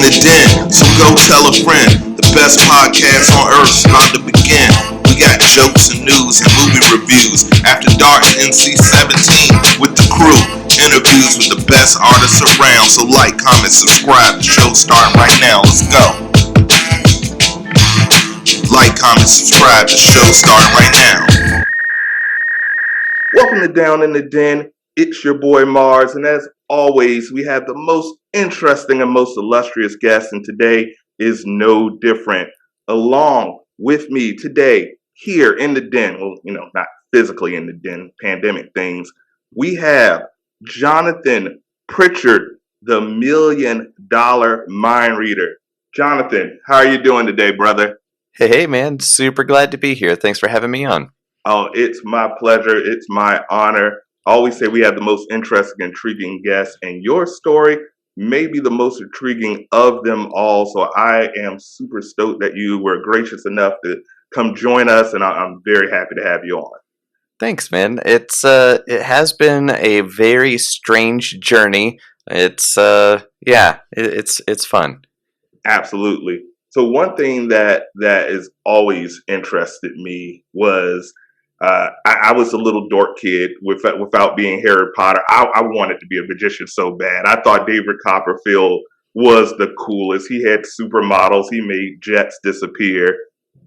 the Den, so go tell a friend. The best podcast on earth's about to begin. We got jokes and news and movie reviews. After Dark NC-17 with the crew. Interviews with the best artists around. So like, comment, subscribe. The show's starting right now. Let's go. Like, comment, subscribe. The show's starting right now. Welcome to Down in the Den. It's your boy Marz, and as always, we have the most interesting and most illustrious guest, and today is no different. Along with me today, here in the den, well, not physically in the den, pandemic things, we have Jonathan Pritchard, the $1 Million Mind Reader. Jonathan, how are you doing today, brother? Hey, man, super glad to be here. Thanks for having me on. Oh, it's my pleasure. It's my honor. I always say we have the most interesting, intriguing guests, and your story may be the most intriguing of them all. So I am super stoked that you were gracious enough to come join us, and I'm very happy to have you on. Thanks, man. It has been a very strange journey. It's fun. Absolutely. So one thing that has always interested me was I was a little dork kid without being Harry Potter. I wanted to be a magician so bad. I thought David Copperfield was the coolest. He had supermodels. He made jets disappear.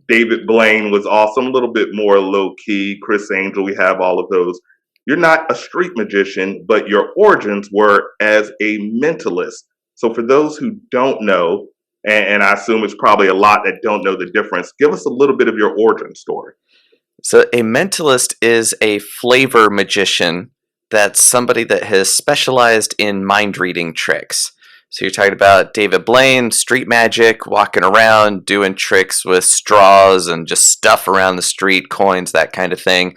David Blaine was awesome, a little bit more low key. Chris Angel, we have all of those. You're not a street magician, but your origins were as a mentalist. So for those who don't know, and I assume it's probably a lot that don't know the difference, give us a little bit of your origin story. So a mentalist is a flavor magician. That's somebody that has specialized in mind reading tricks. So you're talking about David Blaine, street magic, walking around, doing tricks with straws and just stuff around the street, coins, that kind of thing.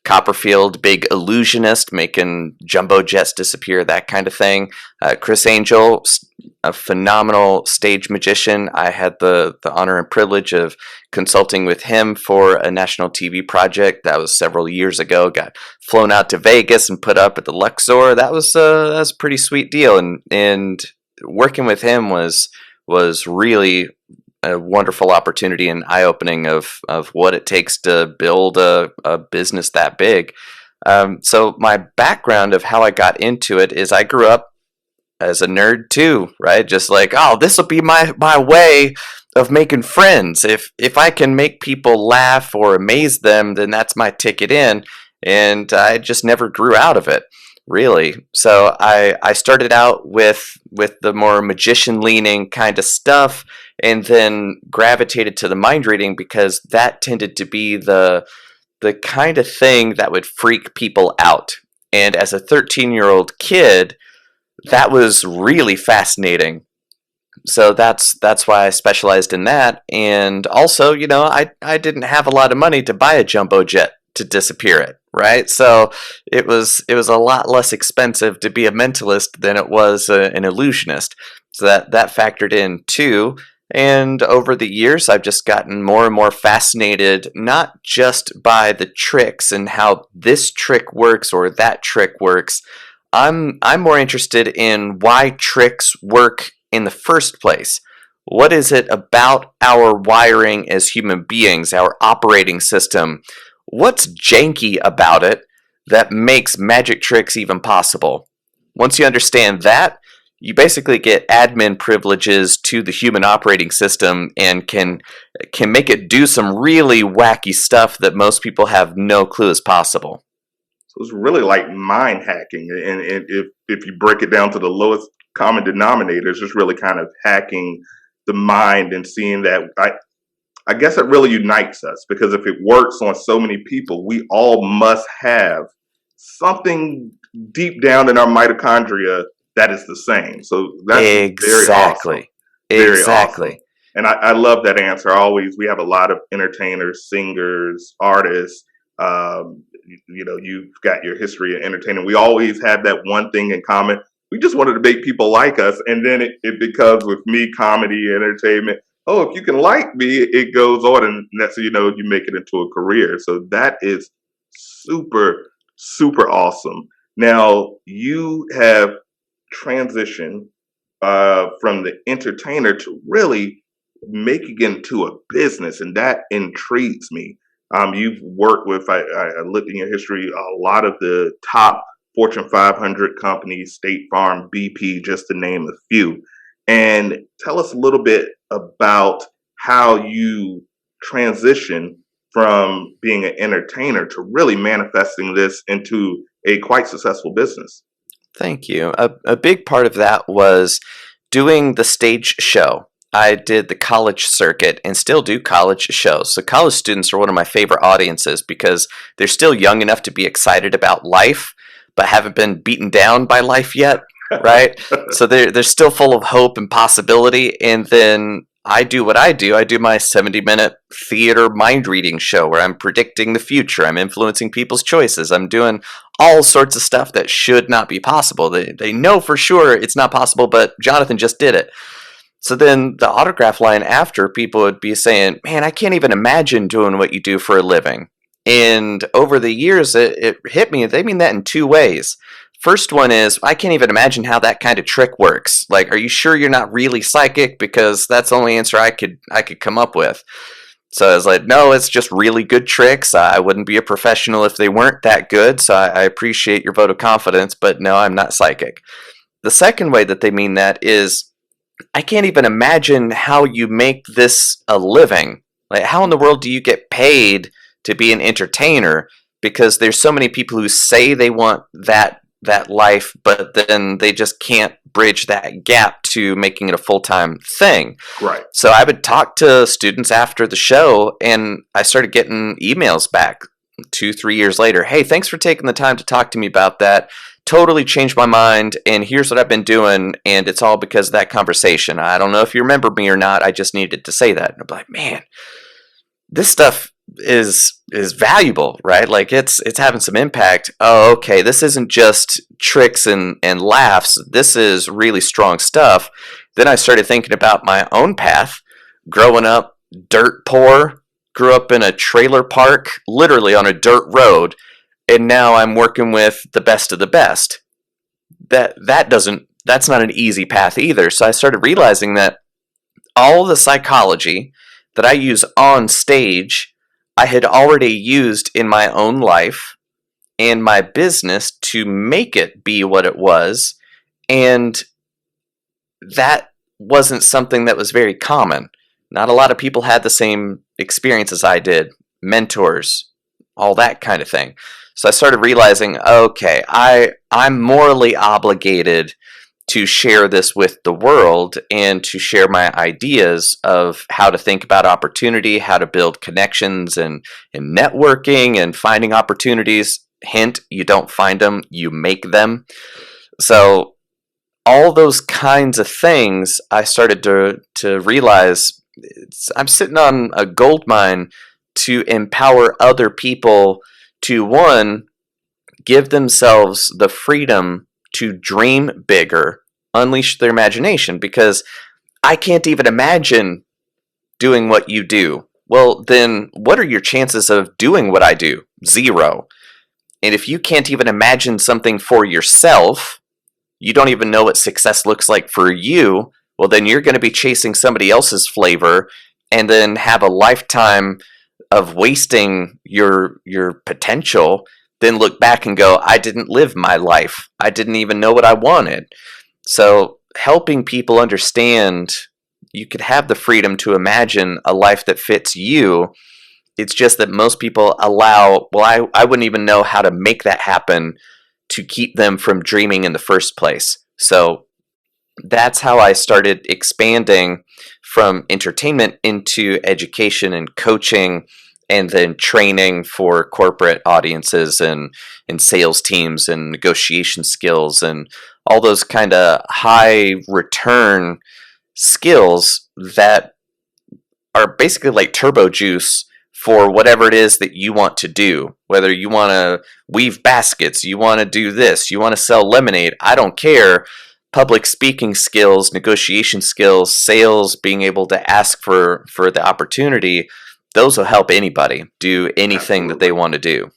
Copperfield, big illusionist, making jumbo jets disappear, that kind of thing. Chris Angel, a phenomenal stage magician. I had the honor and privilege of consulting with him for a national TV project that was several years ago. Got flown out to Vegas and put up at the Luxor. That was a pretty sweet deal, and working with him was really a wonderful opportunity and eye-opening of what it takes to build a business that big. So my background of how I got into it is I grew up as a nerd too, right? Just like, oh, this will be my way of making friends. If I can make people laugh or amaze them, then that's my ticket in. And I just never grew out of it, really. So I started out with the more magician-leaning kind of stuff, and then gravitated to the mind reading because that tended to be the kind of thing that would freak people out. And as a 13-year-old kid, that was really fascinating. So that's why I specialized in that. And also, I didn't have a lot of money to buy a jumbo jet to disappear it, right? So it was a lot less expensive to be a mentalist than it was an illusionist. So that factored in too. And over the years, I've just gotten more and more fascinated, not just by the tricks and how this trick works or that trick works. I'm more interested in why tricks work in the first place. What is it about our wiring as human beings, our operating system? What's janky about it that makes magic tricks even possible? Once you understand that, you basically get admin privileges to the human operating system and can make it do some really wacky stuff that most people have no clue is possible. So it's really like mind hacking, and if you break it down to the lowest common denominator, it's just really kind of hacking the mind and seeing that. I guess it really unites us, because if it works on so many people, we all must have something deep down in our mitochondria that is the same. So that's exactly. Very awesome. And I love that answer. We have a lot of entertainers, singers, artists. You've got your history of entertaining. We always have that one thing in common. We just wanted to make people like us. And then it becomes, with me, comedy, entertainment. Oh, if you can like me, it goes on, and that's, you make it into a career. So that is super, super awesome. Now, you have transitioned from the entertainer to really making it into a business, and that intrigues me. You've worked with, I looked in your history, a lot of the top Fortune 500 companies, State Farm, BP, just to name a few. And tell us a little bit about how you transition from being an entertainer to really manifesting this into a quite successful business. Thank you. A big part of that was doing the stage show. I did the college circuit and still do college shows. So, college students are one of my favorite audiences because they're still young enough to be excited about life, but haven't been beaten down by life yet, right? So, they're still full of hope and possibility. And then I do what I do. I do my 70-minute theater mind reading show where I'm predicting the future. I'm influencing people's choices. I'm doing all sorts of stuff that should not be possible. They know for sure it's not possible, but Jonathan just did it. So then the autograph line after, people would be saying, man, I can't even imagine doing what you do for a living. And over the years, it hit me. They mean that in two ways. First one is, I can't even imagine how that kind of trick works. Like, are you sure you're not really psychic? Because that's the only answer I could come up with. So I was like, no, it's just really good tricks. I wouldn't be a professional if they weren't that good. So I appreciate your vote of confidence, but no, I'm not psychic. The second way that they mean that is, I can't even imagine how you make this a living. Like, how in the world do you get paid to be an entertainer? Because there's so many people who say they want that life, but then they just can't bridge that gap to making it a full-time thing. Right. So I would talk to students after the show, and I started getting emails back 2-3 years later. Hey, thanks for taking the time to talk to me about that. Totally changed my mind, and here's what I've been doing, and it's all because of that conversation. I don't know if you remember me or not. I just needed to say that. And I'm like, man, this stuff is valuable, right? Like, it's having some impact. Oh, okay, this isn't just tricks and laughs. This is really strong stuff. Then I started thinking about my own path. Growing up dirt poor, grew up in a trailer park, literally on a dirt road, and now I'm working with the best of the best. That's not an easy path either. So I started realizing that all the psychology that I use on stage, I had already used in my own life and my business to make it be what it was. And that wasn't something that was very common. Not a lot of people had the same experience as I did, mentors, all that kind of thing. So I started realizing, okay, I'm morally obligated to share this with the world and to share my ideas of how to think about opportunity, how to build connections and networking and finding opportunities. Hint, you don't find them, you make them. So all those kinds of things, I started to realize I'm sitting on a gold mine to empower other people to, one, give themselves the freedom to dream bigger, unleash their imagination, because I can't even imagine doing what you do. Well, then what are your chances of doing what I do? Zero. And if you can't even imagine something for yourself, you don't even know what success looks like for you, well, then you're going to be chasing somebody else's flavor and then have a lifetime of wasting your potential, then look back and go, I didn't live my life. I didn't even know what I wanted. So helping people understand you could have the freedom to imagine a life that fits you. It's just that most people allow, well, I wouldn't even know how to make that happen to keep them from dreaming in the first place. So that's how I started expanding from entertainment into education and coaching, and then training for corporate audiences and sales teams and negotiation skills and all those kind of high return skills that are basically like turbo juice for whatever it is that you want to do. Whether you want to weave baskets, you want to do this, you want to sell lemonade, I don't care. Public speaking skills, negotiation skills, sales, being able to ask for the opportunity, those will help anybody do anything that they want to do.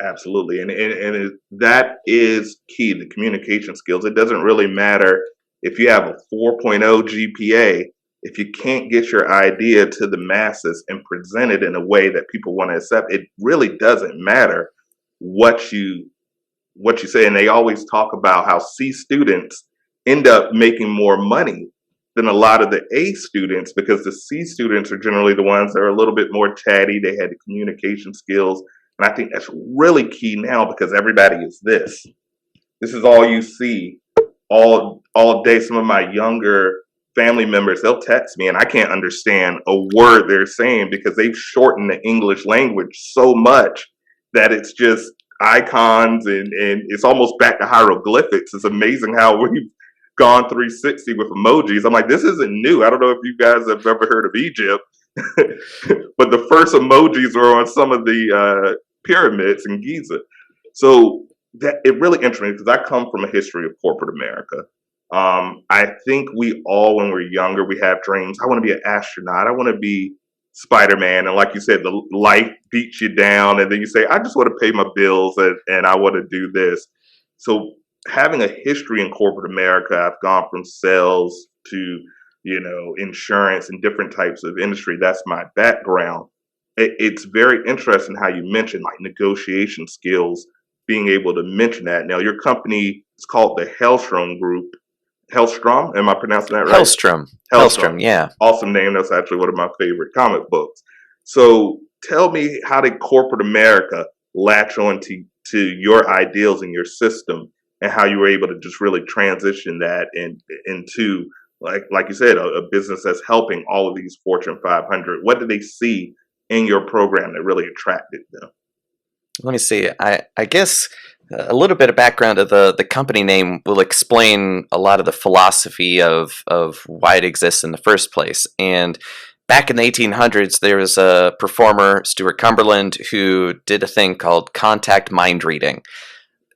Absolutely. And that is key, the communication skills. It doesn't really matter if you have a 4.0 GPA, if you can't get your idea to the masses and present it in a way that people want to accept, it really doesn't matter what you say. And they always talk about how C students end up making more money than a lot of the A students, because the C students are generally the ones that are a little bit more chatty. They had the communication skills. And I think that's really key now, because everybody is this. This is all you see all day. Some of my younger family members, they'll text me and I can't understand a word they're saying, because they've shortened the English language so much that it's just icons, and it's almost back to hieroglyphics. It's amazing how we've gone 360 with emojis. I'm like, this isn't new. I don't know if you guys have ever heard of Egypt, but the first emojis were on some of the pyramids in Giza. So that it really interests me, because I come from a history of corporate America. I think we all, when we're younger, we have dreams. I want to be an astronaut. I want to be Spider-Man. And like you said, the life beats you down, and then you say, I just want to pay my bills, and I want to do this. So having a history in corporate America, I've gone from sales to, insurance and different types of industry. That's my background. It's very interesting how you mentioned like negotiation skills, being able to mention that. Now, your company is called the Hellstrom Group. Hellstrom? Am I pronouncing that right? Hellstrom, yeah. Awesome name. That's actually one of my favorite comic books. So tell me, how did corporate America latch on to your ideals and your system, and how you were able to just really transition that into, like you said, a business that's helping all of these Fortune 500? What did they see in your program that really attracted them? Let me see. I guess a little bit of background of the company name will explain a lot of the philosophy of why it exists in the first place. And back in the 1800s, there was a performer, Stuart Cumberland, who did a thing called contact mind reading.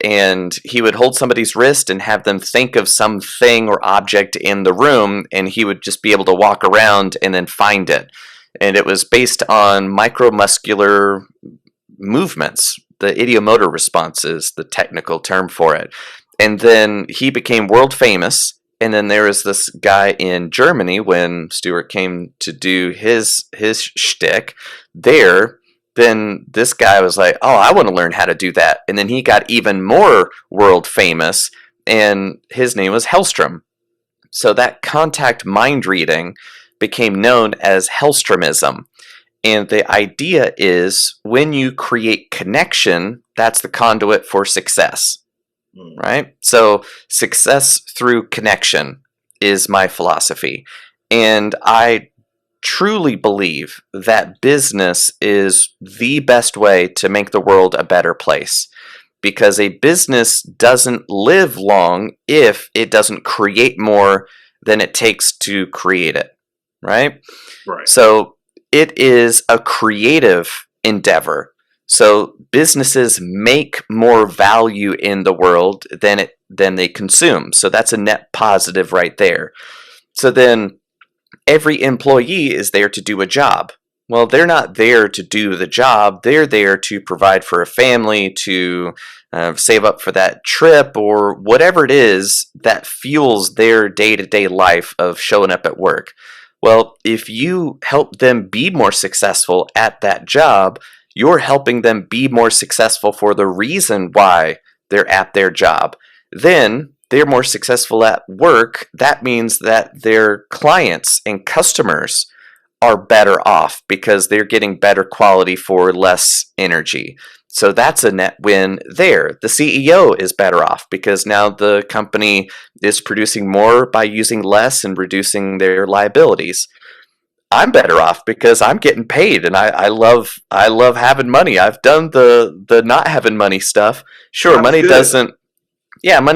And he would hold somebody's wrist and have them think of some thing or object in the room, and he would just be able to walk around and then find it. And it was based on micromuscular movements. The ideomotor response is the technical term for it. And then he became world famous. And then there was this guy in Germany, when Stuart came to do his shtick there. Then this guy was like, oh, I want to learn how to do that. And then he got even more world famous, and his name was Hellstrom. So that contact mind reading became known as Hellstromism. And the idea is, when you create connection, that's the conduit for success, right? So success through connection is my philosophy. And I truly believe that business is the best way to make the world a better place, because a business doesn't live long if it doesn't create more than it takes to create it, right? Right. So it is a creative endeavor. So businesses make more value in the world than they consume. So that's a net positive right there. So then every employee is there to do a job. Well, they're not there to do the job. They're there to provide for a family, to save up for that trip, or whatever it is that fuels their day-to-day life of showing up at work. Well, if you help them be more successful at that job, you're helping them be more successful for the reason why they're at their job. Then they're more successful at work. That means that their clients and customers are better off, because they're getting better quality for less energy. So that's a net win there. The CEO is better off, because now the company is producing more by using less and reducing their liabilities. I'm better off because I'm getting paid, and I love having money. I've done the not having money stuff. Sure, That's money good.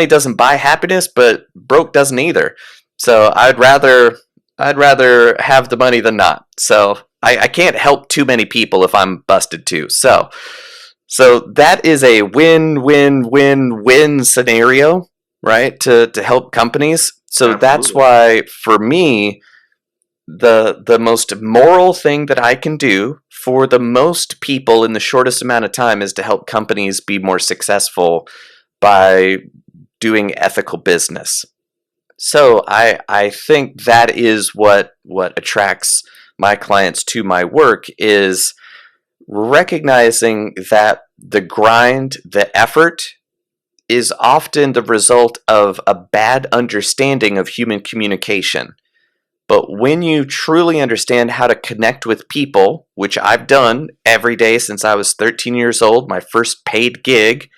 doesn't buy happiness, but broke doesn't either. So I'd rather have the money than not. So I can't help too many people if I'm busted too. So that is a win-win-win-win scenario, right? To help companies. So Absolutely. that's why, for me, the most moral thing that I can do for the most people in the shortest amount of time is to help companies be more successful by doing ethical business. So I think that is what attracts my clients to my work is recognizing that the grind, the effort is often the result of a bad understanding of human communication. But when you truly understand how to connect with people, which I've done every day since I was 13 years old, my first paid gig,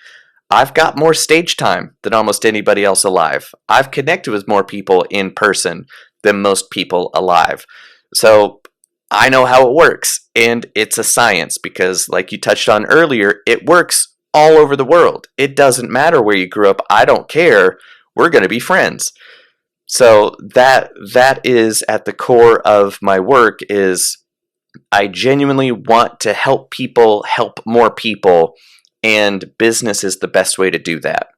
I've got more stage time than almost anybody else alive. I've connected with more people in person than most people alive. So I know how it works, and it's a science because, like you touched on earlier, it works all over the world. It doesn't matter where you grew up. I don't care. We're going to be friends. So that is at the core of my work is I genuinely want to help more people, and business is the best way to do that.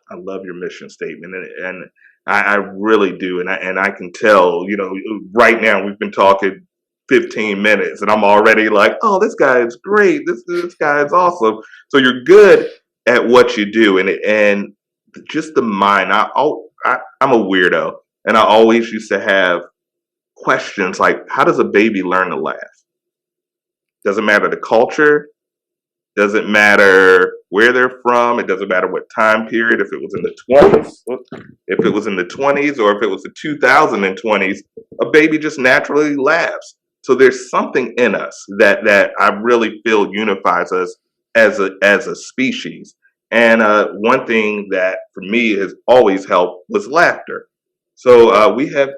I love your mission statement, and I really do, and I can tell. Right now we've been talking 15 minutes, and I'm already like, oh, this guy is great. This guy is awesome. So you're good at what you do, and just the mind. I'm a weirdo, and I always used to have questions like, how does a baby learn to laugh? Doesn't matter the culture. Doesn't matter where they're from. It doesn't matter what time period. If it was in the 20s, if it was in the 20s, or if it was the 2020s, a baby just naturally laughs. So there's something in us that I really feel unifies us as a species. And one thing that for me has always helped was laughter. So we have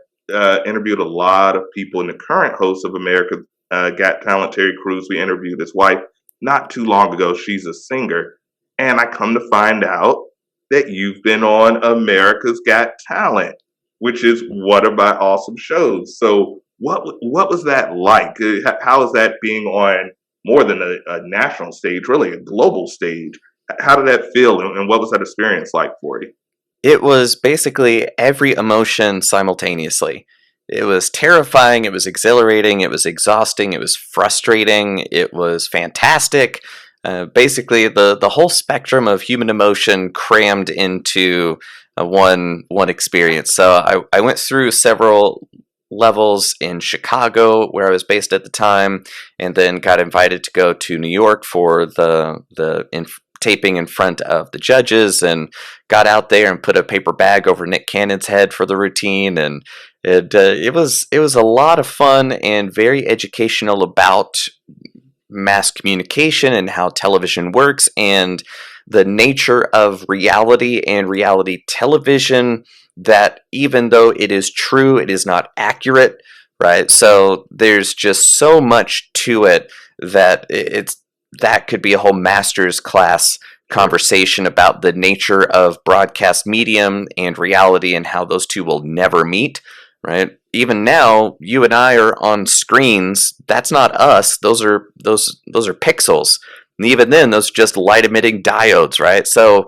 interviewed a lot of people, in the current host of America's Got Talent, Terry Crews. We interviewed his wife not too long ago. She's a singer. And I come to find out that you've been on America's Got Talent, which is one of my awesome shows. So what was that like? How is that being on more than a national stage, really a global stage? How did that feel, and what was that experience like for you? It was basically every emotion simultaneously. It was terrifying, it was exhilarating, it was exhausting, it was frustrating, it was fantastic. Basically, the whole spectrum of human emotion crammed into one experience. So I went through several levels in Chicago, where I was based at the time, and then got invited to go to New York for the taping in front of the judges, and got out there and put a paper bag over Nick Cannon's head for the routine, and it was a lot of fun and very educational about mass communication and how television works and the nature of reality and reality television, that even though it is true, it is not accurate, right? So there's just so much to it that that could be a whole master's class conversation about the nature of broadcast medium and reality and how those two will never meet, right? Even now, you and I are on screens. That's not us. Those are pixels. And even then, those are just light emitting diodes, right? So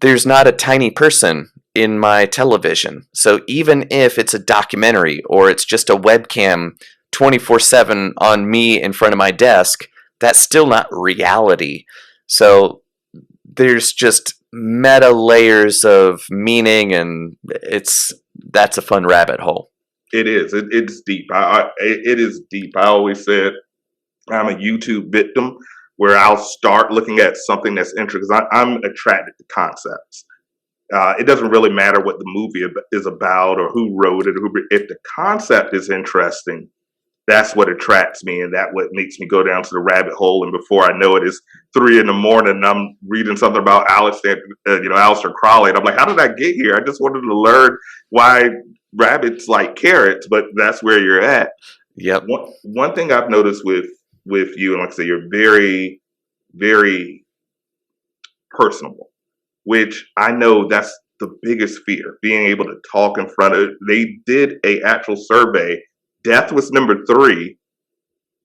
there's not a tiny person in my television. So even if it's a documentary or it's just a webcam 24/7 on me in front of my desk, that's still not reality. So there's just meta layers of meaning, and that's a fun rabbit hole. It is. It's deep. It is deep. I always said I'm a YouTube victim, where I'll start looking at something that's interesting because I'm attracted to concepts. It doesn't really matter what the movie is about or who wrote it. If the concept is interesting, that's what attracts me, and that what makes me go down to the rabbit hole. And before I know it, it's 3 in the morning, and I'm reading something about Aleister Crowley, and I'm like, how did I get here? I just wanted to learn why rabbits like carrots, but that's where you're at. Yep. One thing I've noticed with you, and like I say, you're very, very personable, which I know that's the biggest fear, being able to talk in front of. They did a actual survey. Death was number 3.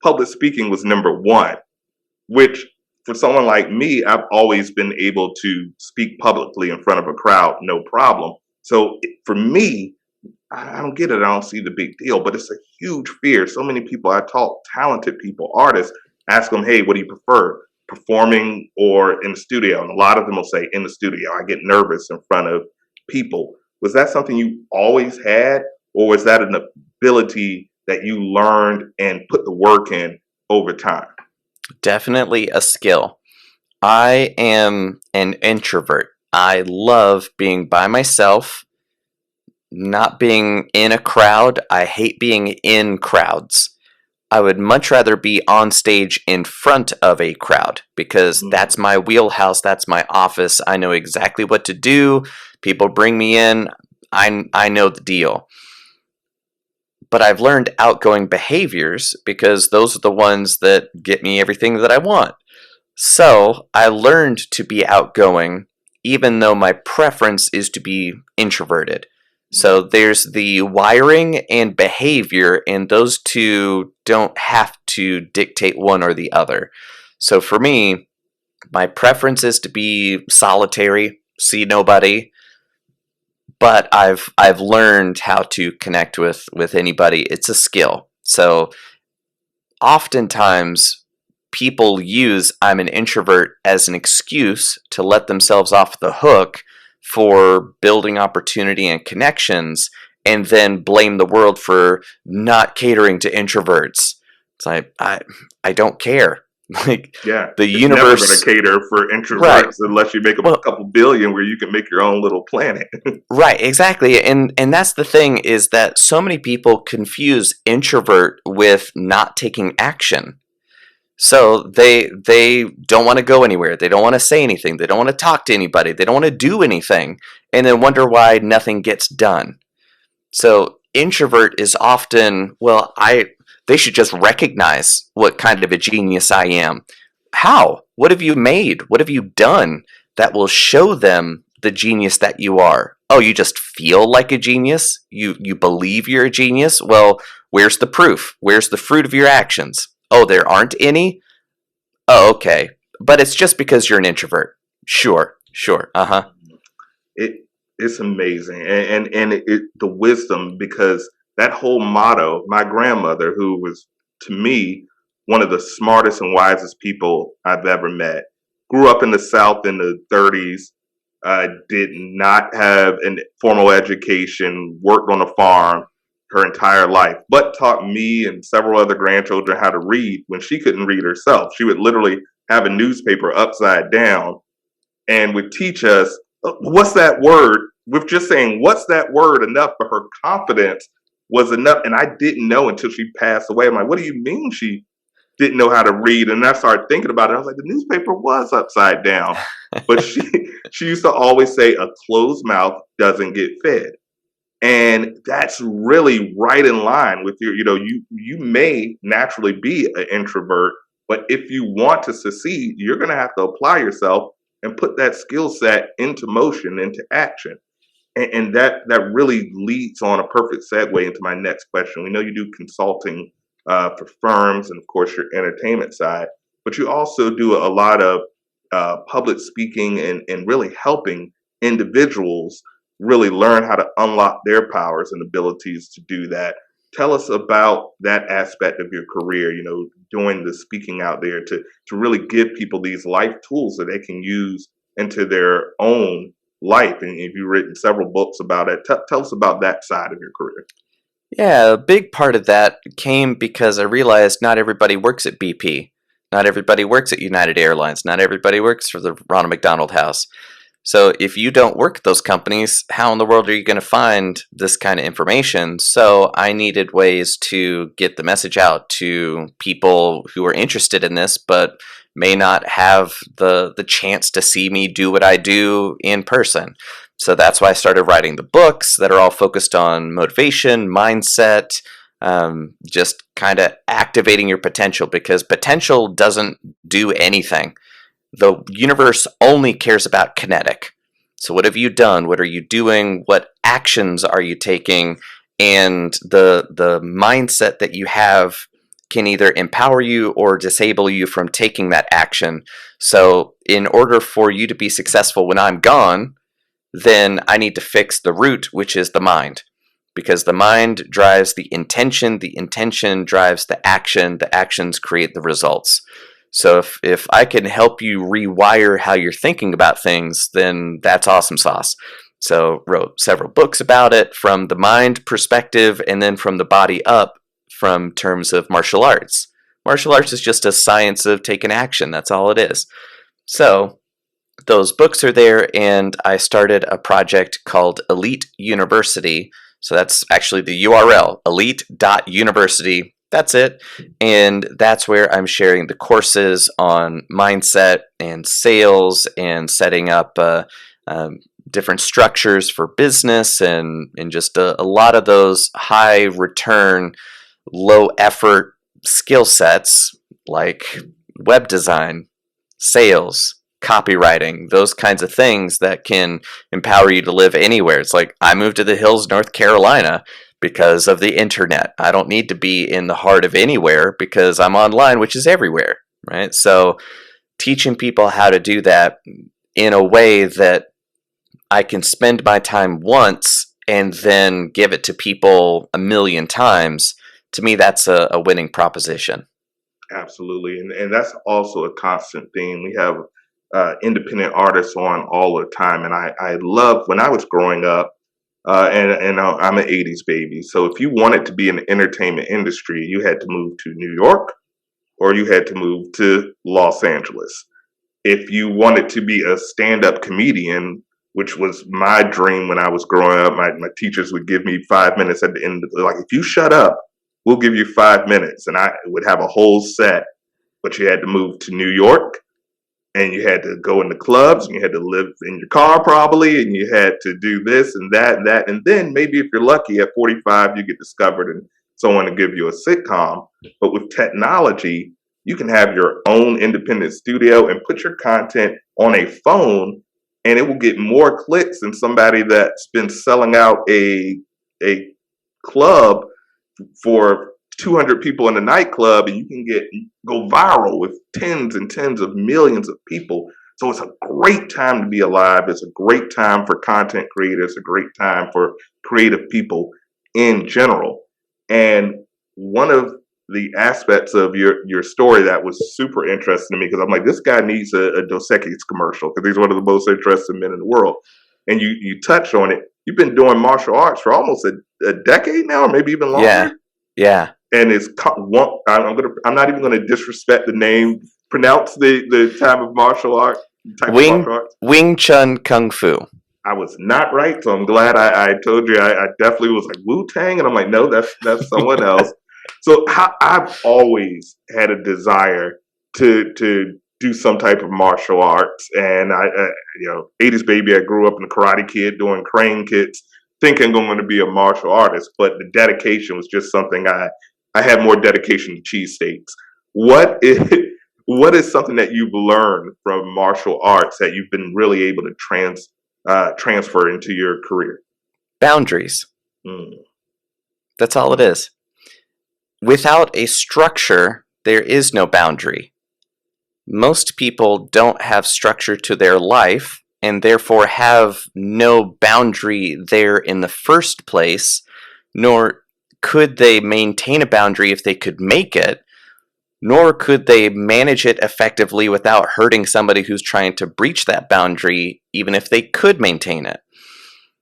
Public speaking was number 1, which for someone like me, I've always been able to speak publicly in front of a crowd, no problem. So for me, I don't get it. I don't see the big deal, but it's a huge fear. So many people I talk, talented people, artists, ask them, hey, what do you prefer, performing or in the studio? And a lot of them will say in the studio. I get nervous in front of people. Was that something you always had, or was that an ability that you learned and put the work in over time? Definitely a skill. I am an introvert. I love being by myself, not being in a crowd. I hate being in crowds. I would much rather be on stage in front of a crowd because Mm, that's my wheelhouse, that's my office. I know exactly what to do. People bring me in, I know the deal. But I've learned outgoing behaviors because those are the ones that get me everything that I want. So I learned to be outgoing, even though my preference is to be introverted. So mm. there's the wiring and behavior, and those two don't have to dictate one or the other. So for me, my preference is to be solitary, see nobody, but I've learned how to connect with anybody. It's a skill. So oftentimes people use I'm an introvert as an excuse to let themselves off the hook for building opportunity and connections and then blame the world for not catering to introverts. It's like I don't care. Like Yeah, the it's never going to universe, cater for right. introverts unless you make a Well, couple billion where you can make your own little planet. right, exactly. And that's the thing is that so many people confuse introvert with not taking action. So they don't want to go anywhere. They don't want to say anything. They don't want to talk to anybody. They don't want to do anything and then wonder why nothing gets done. So introvert is often, well, I they should just recognize what kind of a genius I am. How? What have you made? What have you done that will show them the genius that you are? Oh, you just feel like a genius? You believe you're a genius? Well, where's the proof? Where's the fruit of your actions? Oh, there aren't any? Oh, okay. But it's just because you're an introvert. Sure, sure. Uh-huh. it it's amazing, and the wisdom, because that whole motto, my grandmother, who was to me one of the smartest and wisest people I've ever met, grew up in the South in the 30s, did not have an formal education, worked on a farm her entire life, but taught me and several other grandchildren how to read when she couldn't read herself. She would literally have a newspaper upside down and would teach us what's that word. With just saying what's that word enough for her confidence was enough. And I didn't know until she passed away. I'm like, what do you mean she didn't know how to read? And I started thinking about it. I was like, the newspaper was upside down. But she used to always say a closed mouth doesn't get fed. And that's really right in line with your, you may naturally be an introvert, but if you want to succeed, you're going to have to apply yourself and put that skill set into motion, into action. And that really leads on a perfect segue into my next question. We know you do consulting for firms and, of course, your entertainment side, but you also do a lot of public speaking and really helping individuals really learn how to unlock their powers and abilities to do that. Tell us about that aspect of your career, doing the speaking out there to really give people these life tools that they can use into their own life. And if you've written several books about it, tell us about that side of your career. Yeah, a big part of that came because I realized not everybody works at BP. Not everybody works at United Airlines. Not everybody works for the Ronald McDonald House. So if you don't work at those companies, how in the world are you going to find this kind of information? So I needed ways to get the message out to people who are interested in this, but may not have the chance to see me do what I do in person. So that's why I started writing the books that are all focused on motivation, mindset, just kind of activating your potential, because potential doesn't do anything. The universe only cares about kinetic. So what have you done? What are you doing? What actions are you taking? And the mindset that you have can either empower you or disable you from taking that action. So in order for you to be successful when I'm gone, then I need to fix the root, which is the mind. Because the mind drives the intention drives the actions create the results. So if I can help you rewire how you're thinking about things, then that's awesome sauce. So wrote several books about it from the mind perspective and then from the body up from terms of martial arts. Martial arts is just a science of taking action. That's all it is. So those books are there, and I started a project called Elite University. So that's actually the URL, elite.university. That's it. And that's where I'm sharing the courses on mindset and sales and setting up different structures for business and just a lot of those high return, low effort skill sets like web design, sales, copywriting, those kinds of things that can empower you to live anywhere. It's like I moved to the hills, North Carolina because of the internet. I don't need to be in the heart of anywhere because I'm online, which is everywhere, right? So teaching people how to do that in a way that I can spend my time once and then give it to people a million times, to me, that's a winning proposition. Absolutely. And that's also a constant theme. We have independent artists on all the time. And I love when I was growing up, and I'm an 80s baby. So if you wanted to be in the entertainment industry, you had to move to New York or you had to move to Los Angeles. If you wanted to be a stand-up comedian, which was my dream when I was growing up, my teachers would give me 5 minutes at the end. Like, if you shut up, we'll give you 5 minutes. And I would have a whole set, but you had to move to New York and you had to go into clubs and you had to live in your car probably and you had to do this and that and that. And then maybe if you're lucky at 45, you get discovered and someone to give you a sitcom. But with technology, you can have your own independent studio and put your content on a phone and it will get more clicks than somebody that's been selling out a club for 200 people in a nightclub, and you can go viral with tens and tens of millions of people. So it's a great time to be alive. It's a great time for content creators, a great time for creative people in general. And one of the aspects of your story that was super interesting to me, because I'm like, this guy needs a Dos Equis commercial because he's one of the most interesting men in the world. And you touched on it. You've been doing martial arts for almost a decade now, or maybe even longer. Yeah. And it's I'm not even gonna disrespect the name. Pronounce the type of martial art. Wing Chun Kung Fu. I was not right, so I'm glad I told you. I definitely was like Wu Tang, and I'm like, no, that's someone else. So I've always had a desire to do some type of martial arts, and 80s baby. I grew up in the Karate Kid doing crane kicks, thinking I'm going to be a martial artist, but the dedication was just something I had more dedication to cheesesteaks. What is something that you've learned from martial arts that you've been really able to transfer into your career? Boundaries. That's all it is. Without a structure, there is no boundary. Most people don't have structure to their life and therefore have no boundary there in the first place, nor could they maintain a boundary if they could make it, nor could they manage it effectively without hurting somebody who's trying to breach that boundary, even if they could maintain it.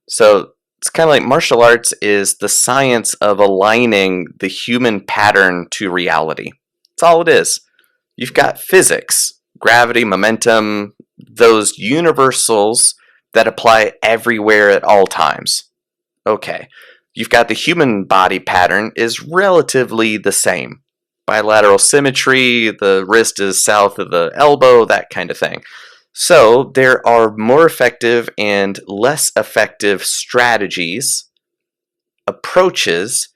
So it's kind of like martial arts is the science of aligning the human pattern to reality. That's all it is. You've got physics, gravity, momentum, those universals that apply everywhere at all times. Okay. You've got the human body pattern is relatively the same. Bilateral symmetry, the wrist is south of the elbow, that kind of thing. So there are more effective and less effective strategies, approaches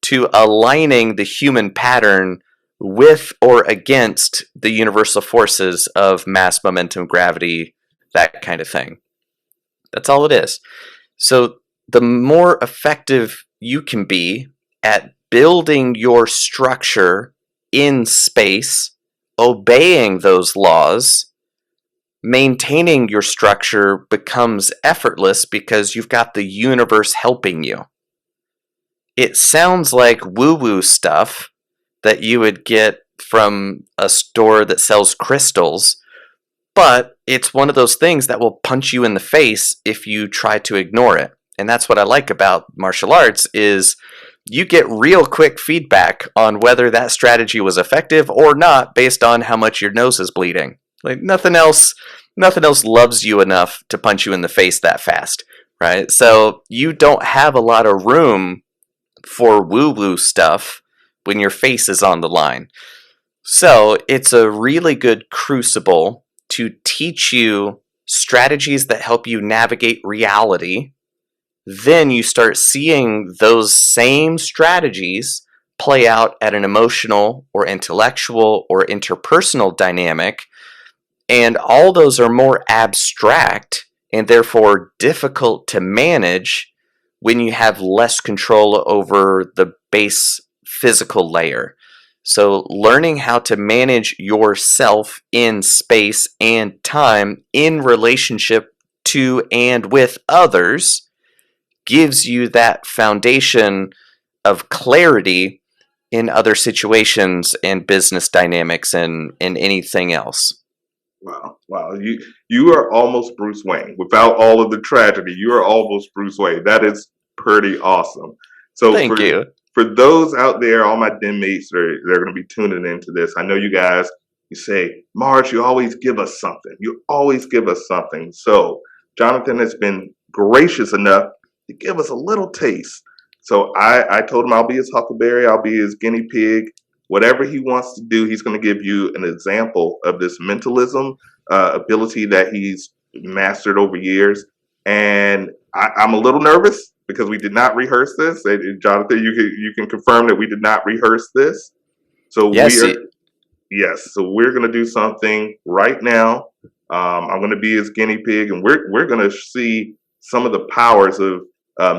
to aligning the human pattern with or against the universal forces of mass, momentum, gravity, that kind of thing. That's all it is. So the more effective you can be at building your structure in space, obeying those laws, maintaining your structure becomes effortless because you've got the universe helping you. It sounds like woo-woo stuff that you would get from a store that sells crystals, But it's one of those things that will punch you in the face if you try to ignore it. And that's what I like about martial arts is you get real quick feedback on whether that strategy was effective or not based on how much your nose is bleeding. Like nothing else loves you enough to punch you in the face that fast, right? So you don't have a lot of room for woo-woo stuff when your face is on the line. So it's a really good crucible to teach you strategies that help you navigate reality. Then you start seeing those same strategies play out at an emotional or intellectual or interpersonal dynamic. And all those are more abstract and therefore difficult to manage when you have less control over the base physical layer. So learning how to manage yourself in space and time in relationship to and with others gives you that foundation of clarity in other situations and business dynamics and anything else. Wow. You are almost Bruce Wayne. Without all of the tragedy, you are almost Bruce Wayne. That is pretty awesome. So Thank you. For those out there, all my den mates, they're going to be tuning into this. I know you guys, you say, Marz, you always give us something. You always give us something. So Jonathan has been gracious enough to give us a little taste. So I told him I'll be his huckleberry. I'll be his guinea pig. Whatever he wants to do, he's going to give you an example of this mentalism ability that he's mastered over years. And I'm a little nervous because we did not rehearse this. And Jonathan, you can confirm that we did not rehearse this. So yes, so we're going to do something right now. I'm going to be his guinea pig, and we're going to see some of the powers of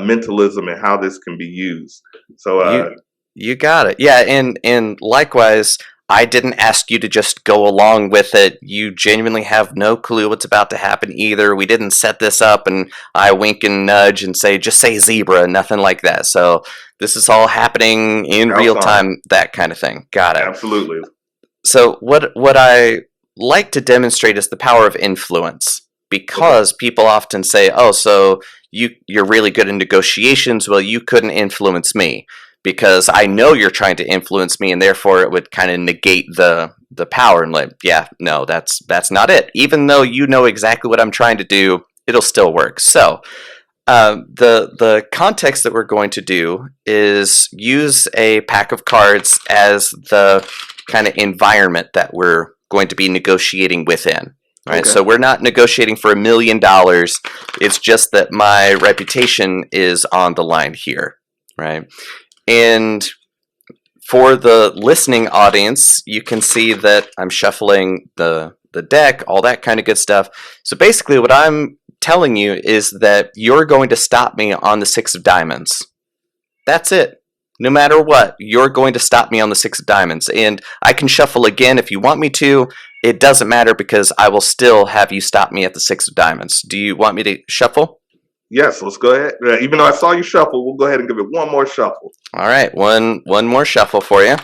mentalism and how this can be used. So you got it. Yeah, and likewise, I didn't ask you to just go along with it. You genuinely have no clue what's about to happen either. We didn't set this up and I wink and nudge and say, just say zebra, nothing like that. So this is all happening in real time, that kind of thing. Got it. Absolutely. So what I like to demonstrate is the power of influence, because people often say, oh, so you're really good in negotiations. Well, you couldn't influence me, because I know you're trying to influence me, and therefore it would kind of negate the power. And like, yeah, no, that's not it. Even though you know exactly what I'm trying to do, it'll still work. So the context that we're going to do is use a pack of cards as the kind of environment that we're going to be negotiating within. Right, okay. So we're not negotiating for $1 million. It's just that my reputation is on the line here, right? And for the listening audience, you can see that I'm shuffling the deck, all that kind of good stuff. So basically what I'm telling you is that you're going to stop me on the 6 of diamonds. That's it. No matter what, you're going to stop me on the 6 of diamonds. And I can shuffle again if you want me to. It doesn't matter, because I will still have you stop me at the 6 of diamonds. Do you want me to shuffle? Yes, let's go ahead. Even though I saw you shuffle, we'll go ahead and give it one more shuffle. All right, one more shuffle for you.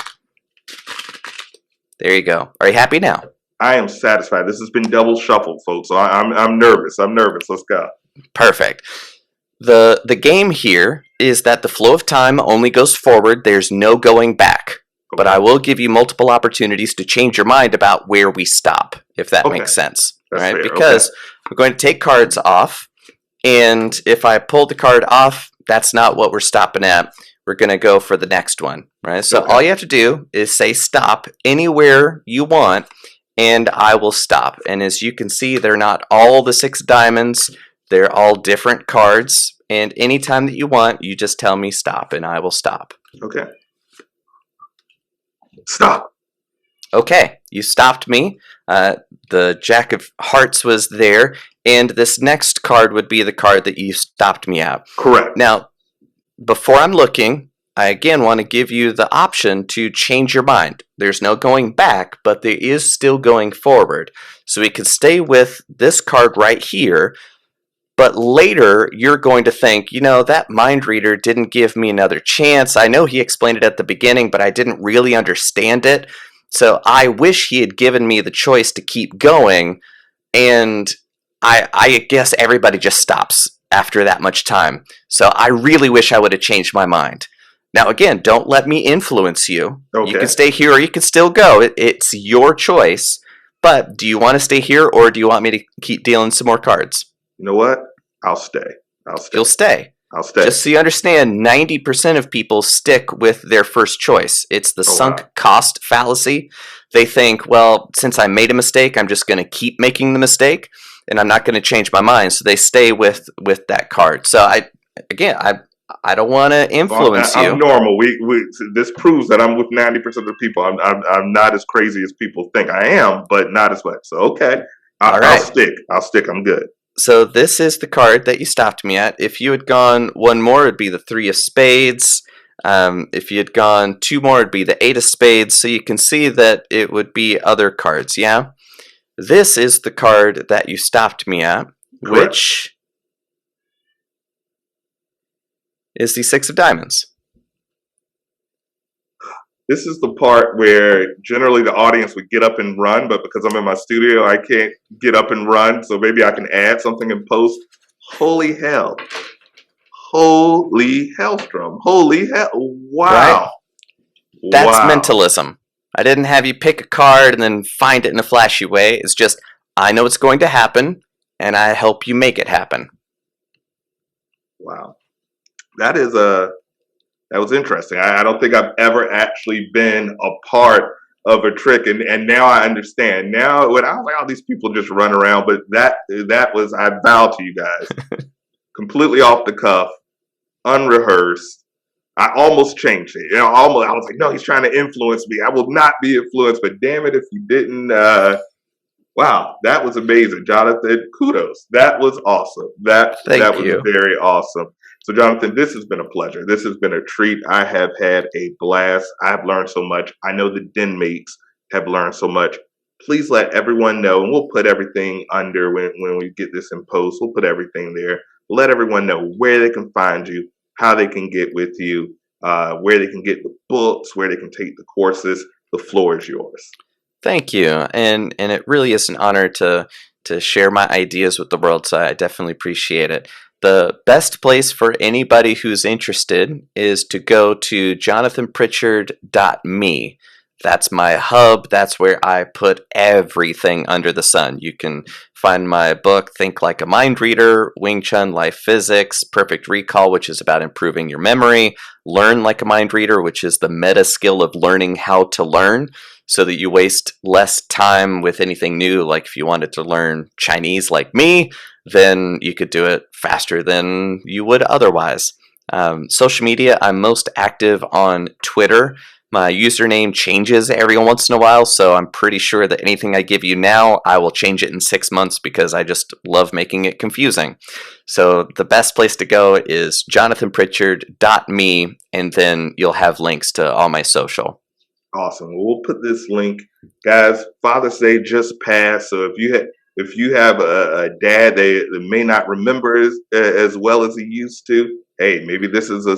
There you go. Are you happy now? I am satisfied. This has been double shuffled, folks. So I'm nervous. Let's go. Perfect. The game here is that the flow of time only goes forward. There's no going back. Okay. But I will give you multiple opportunities to change your mind about where we stop, if that makes sense. That's right? Fair. Because we're going to take cards off, and if I pull the card off, that's not what we're stopping at. We're going to go for the next one, right? So all you have to do is say stop anywhere you want, and I will stop. And as you can see, they're not all the 6 diamonds. They're all different cards. And anytime that you want, you just tell me stop, and I will stop. Okay. Stop. Okay, you stopped me. The Jack of Hearts was there, and this next card would be the card that you stopped me at. Correct. Now, before I'm looking, I again want to give you the option to change your mind. There's no going back, but there is still going forward. So we could stay with this card right here, but later you're going to think, that mind reader didn't give me another chance. I know he explained it at the beginning, but I didn't really understand it. So I wish he had given me the choice to keep going, And I guess everybody just stops after that much time. So I really wish I would have changed my mind. Now, again, don't let me influence you. You can Okay. stay here or you can still go. It's your choice. But do you want to stay here or do you want me to keep dealing some more cards? You know what? I'll stay. I'll stay. You'll stay. I'll stay. Just so you understand, 90% of people stick with their first choice. It's the sunk cost fallacy. They think, well, since I made a mistake, I'm just going to keep making the mistake, and I'm not going to change my mind. So they stay with that card. So I don't want to influence you. I'm normal. This proves that I'm with 90% of the people. I'm not as crazy as people think I am, but not as much. So okay, I'll stick. I'm good. So this is the card that you stopped me at. If you had gone one more, it'd be the 3 of spades. If you had gone 2 more, it'd be the 8 of spades. So you can see that it would be other cards, yeah? This is the card that you stopped me at, Correct. Which is the 6 of diamonds. This is the part where generally the audience would get up and run, but because I'm in my studio, I can't get up and run. So maybe I can add something in post. Holy hell. Holy Hellstrom. Holy hell. Wow. Right? That's mentalism. I didn't have you pick a card and then find it in a flashy way. It's just, I know it's going to happen, and I help you make it happen. Wow. That was interesting. I don't think I've ever actually been a part of a trick, and now I understand. Now, when I was like, "Oh, these people just run around," but that was, I vow to you guys, completely off the cuff, unrehearsed. I almost changed it. I was like, "No, he's trying to influence me. I will not be influenced." But damn it, if you didn't. Wow, that was amazing, Jonathan. Kudos. That was awesome. That was very awesome. So, Jonathan, this has been a pleasure. This has been a treat. I have had a blast. I have learned so much. I know the D.E.N mates have learned so much. Please let everyone know, and we'll put everything under when we get this in post. We'll put everything there. Let everyone know where they can find you, how they can get with you, where they can get the books, where they can take the courses. The floor is yours. Thank you. And it really is an honor to share my ideas with the world, so I definitely appreciate it. The best place for anybody who's interested is to go to jonathanpritchard.me. That's my hub. That's where I put everything under the sun. You can find my book, Think Like a Mind Reader, Wing Chun Life Physics, Perfect Recall, which is about improving your memory, Learn Like a Mind Reader, which is the meta skill of learning how to learn so that you waste less time with anything new. Like if you wanted to learn Chinese like me, then you could do it faster than you would otherwise. Social media, I'm most active on Twitter. My username changes every once in a while, so I'm pretty sure that anything I give you now, I will change it in 6 months because I just love making it confusing. So the best place to go is jonathanpritchard.me, and then you'll have links to all my social. Awesome. Well, we'll put this link, guys. Father's Day just passed, so if you have a dad that may not remember as well as he used to, hey, maybe this is a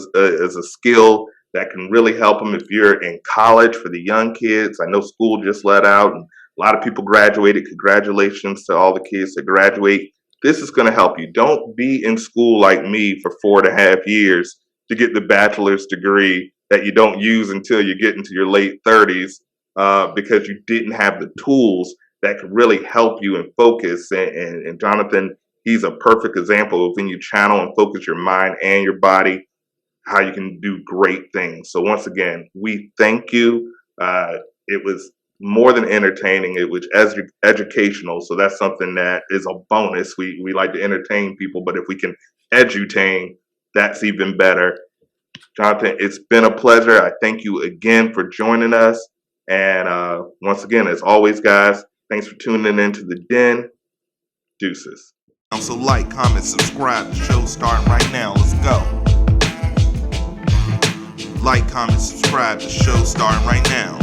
skill that can really help them. If you're in college, for the young kids, I know school just let out and a lot of people graduated. Congratulations to all the kids that graduate. This is going to help you. Don't be in school like me for 4.5 years to get the bachelor's degree that you don't use until you get into your late 30s because you didn't have the tools that can really help you and focus. And Jonathan, he's a perfect example of when you channel and focus your mind and your body, how you can do great things. So once again, we thank you. It was more than entertaining. It was educational. So that's something that is a bonus. We like to entertain people, but if we can edutain, that's even better. Jonathan, it's been a pleasure. I thank you again for joining us. And once again, as always, guys, thanks for tuning into the D.E.N. Deuces. So like, comment, subscribe. The show's starting right now. Let's go. Like, comment, subscribe. The show's starting right now.